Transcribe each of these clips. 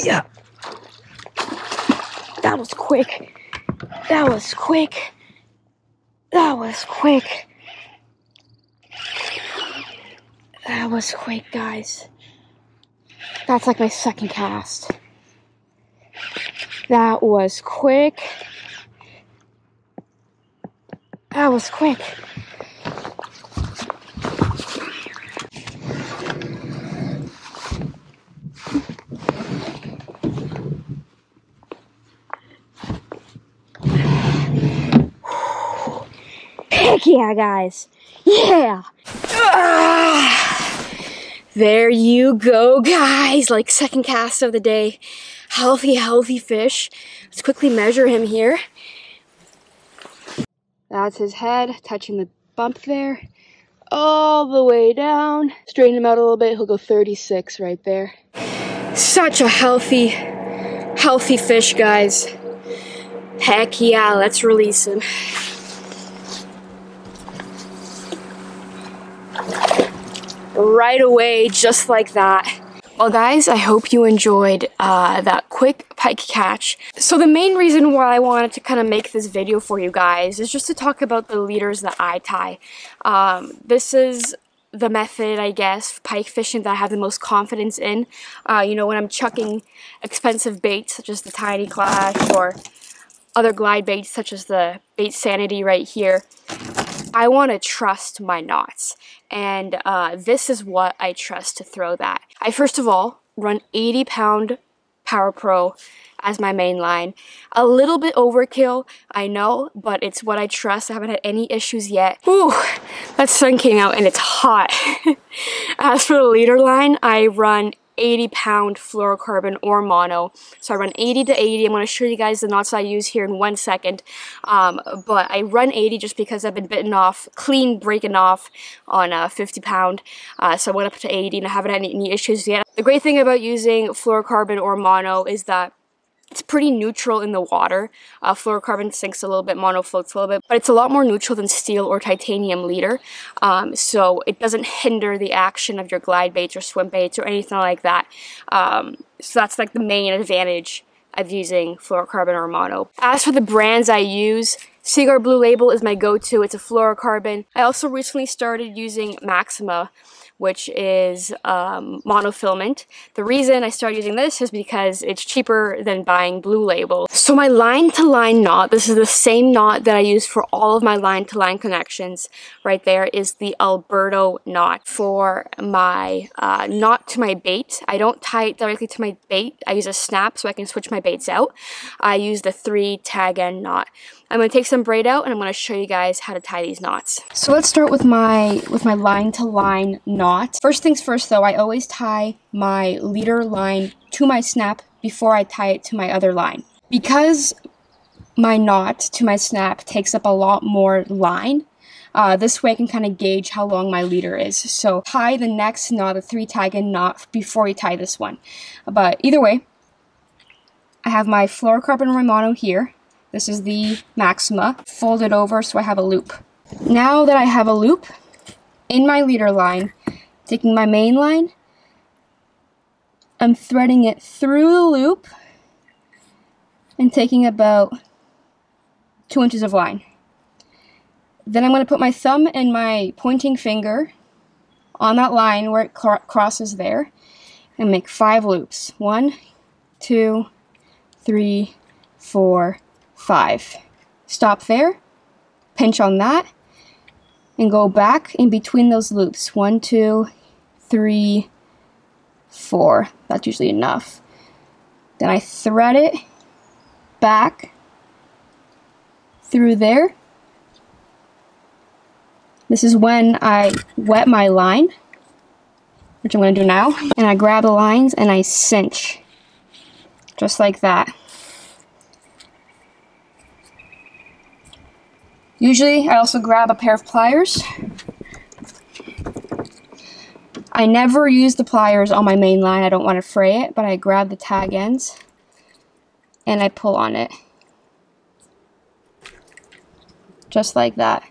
Yeah. That was quick. That was quick. That was quick. That was quick, guys. That's like my second cast. That was quick. That was quick. Heck yeah, guys. Yeah. There you go, guys. Like second cast of the day. Healthy fish. Let's quickly measure him here. That's his head, touching the bump there. All the way down. Straighten him out a little bit. He'll go 36 right there. Such a healthy fish, guys. Heck yeah, let's release him. Right away, just like that. Well guys, I hope you enjoyed that quick pike catch. So the main reason why I wanted to kind of make this video for you guys is just to talk about the leaders that I tie. This is the method, I guess, pike fishing that I have the most confidence in. You know, when I'm chucking expensive baits such as the Tiny Clash or other glide baits such as the Bait Sanity right here, I want to trust my knots, and this is what I trust to throw that. I first of all run 80-pound Power Pro as my main line. A little bit overkill, I know, but it's what I trust. I haven't had any issues yet. Ooh, that sun came out and it's hot. As for the leader line, I run 80-pound fluorocarbon or mono. So I run 80 to 80. I'm going to show you guys the knots I use here in 1 second. But I run 80 just because I've been bitten off, breaking off on 50-pound. So I went up to 80 and I haven't had any issues yet. The great thing about using fluorocarbon or mono is that it's pretty neutral in the water. Fluorocarbon sinks a little bit, mono floats a little bit, but it's a lot more neutral than steel or titanium leader. So it doesn't hinder the action of your glide baits or swim baits or anything like that. So that's like the main advantage of using fluorocarbon or mono. As for the brands I use, Cigar Blue Label is my go-to. It's a fluorocarbon. I also recently started using Maxima, which is monofilament. The reason I started using this is because it's cheaper than buying Blue Label. So my line-to-line knot, this is the same knot that I use for all of my line-to-line connections. Right there is the Alberto knot. For my knot to my bait, I don't tie it directly to my bait. I use a snap so I can switch my baits out. I use the 3 tag end knot. I'm going to take some braid out and I'm going to show you guys how to tie these knots. So let's start with my line-to-line knot. First things first though, I always tie my leader line to my snap before I tie it to my other line. Because my knot to my snap takes up a lot more line, this way I can kind of gauge how long my leader is. So tie the next knot, a 3 tag end knot, before you tie this one. But either way, I have my fluorocarbon Romano here. This is the Maxima, folded over so I have a loop. Now that I have a loop in my leader line, taking my main line, I'm threading it through the loop and taking about 2 inches of line. Then I'm going to put my thumb and my pointing finger on that line where it crosses there and make 5 loops. 1, 2, 3, 4, 5. Stop there, pinch on that, and go back in between those loops. 1, 2, 3, 4. That's usually enough. Then I thread it back through there. This is when I wet my line, which I'm going to do now, and I grab the lines and I cinch, just like that. Usually, I also grab a pair of pliers. I never use the pliers on my main line. I don't want to fray it, but I grab the tag ends and I pull on it. Just like that.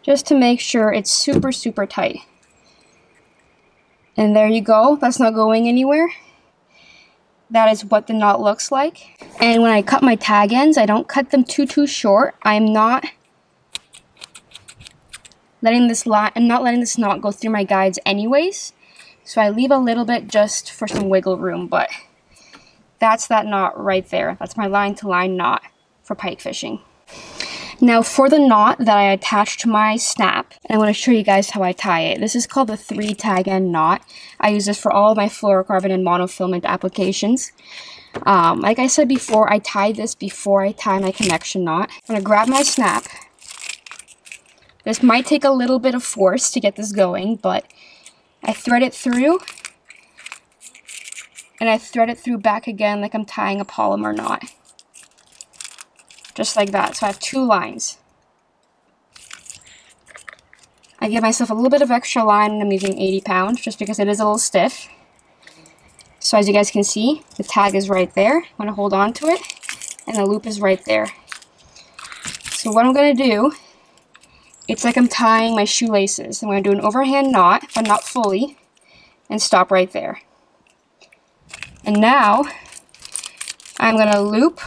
Just to make sure it's super, super tight. And there you go. That's not going anywhere. that is what the knot looks like. And when I cut my tag ends, I don't cut them too short. I'm not letting this knot go through my guides anyways. So I leave a little bit just for some wiggle room, but that's that knot right there. That's my line-to-line knot for pike fishing. Now for the knot that I attached to my snap, and I want to show you guys how I tie it. This is called the 3 tag end knot. I use this for all of my fluorocarbon and monofilament applications. Like I said before, I tie this before I tie my connection knot. I'm going to grab my snap. This might take a little bit of force to get this going, but I thread it through, and I thread it through back again like I'm tying a polymer knot. Just like that. So I have 2 lines. I give myself a little bit of extra line when I'm using 80 pounds, just because it is a little stiff. So as you guys can see, the tag is right there. I'm going to hold on to it, and the loop is right there. So what I'm going to do, it's like I'm tying my shoelaces. I'm going to do an overhand knot, but not fully, and stop right there. And now, I'm going to loop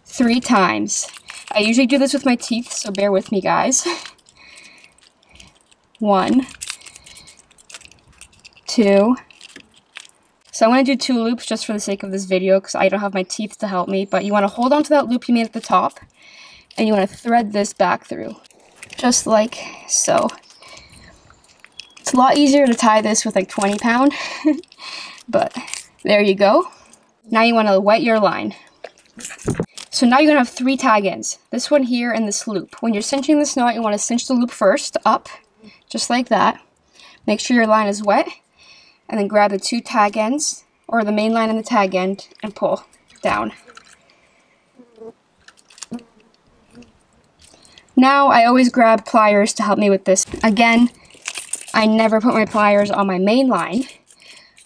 3 times. I usually do this with my teeth, so bear with me, guys. 1, 2. So I'm going to do 2 loops just for the sake of this video because I don't have my teeth to help me, but you want to hold on to that loop you made at the top, and you want to thread this back through. Just like so. It's a lot easier to tie this with like 20 pound, but there you go. Now you want to wet your line. So now you're going to have 3 tag ends. This one here and this loop. When you're cinching this knot, you want to cinch the loop first, up, just like that. Make sure your line is wet, and then grab the 2 tag ends, or the main line and the tag end, and pull down. Now I always grab pliers to help me with this. Again, I never put my pliers on my main line,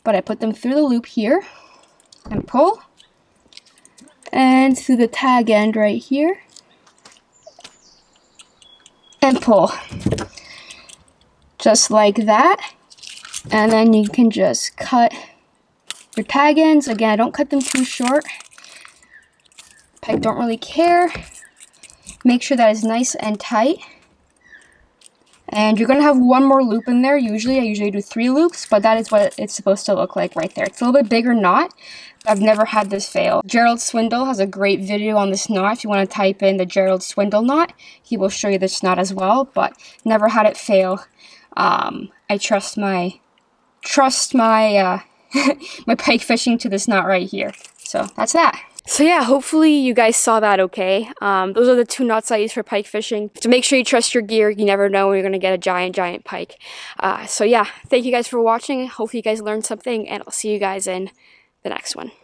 but I put them through the loop here, and pull. And through the tag end right here, and pull. Just like that. And then you can just cut your tag ends. Again, I don't cut them too short. Pike don't really care. Make sure that is nice and tight. And you're going to have 1 more loop in there. I usually do 3 loops, but that is what it's supposed to look like right there. It's a little bit bigger knot. I've never had this fail. Gerald Swindle has a great video on this knot. If you want to type in the Gerald Swindle knot, he will show you this knot as well, but never had it fail. I trust my my pike fishing to this knot right here. So that's that. So yeah, hopefully you guys saw that okay. Those are the 2 knots I use for pike fishing. So make sure you trust your gear. You never know when you're going to get a giant pike. So yeah, thank you guys for watching. Hopefully you guys learned something, and I'll see you guys in the next one.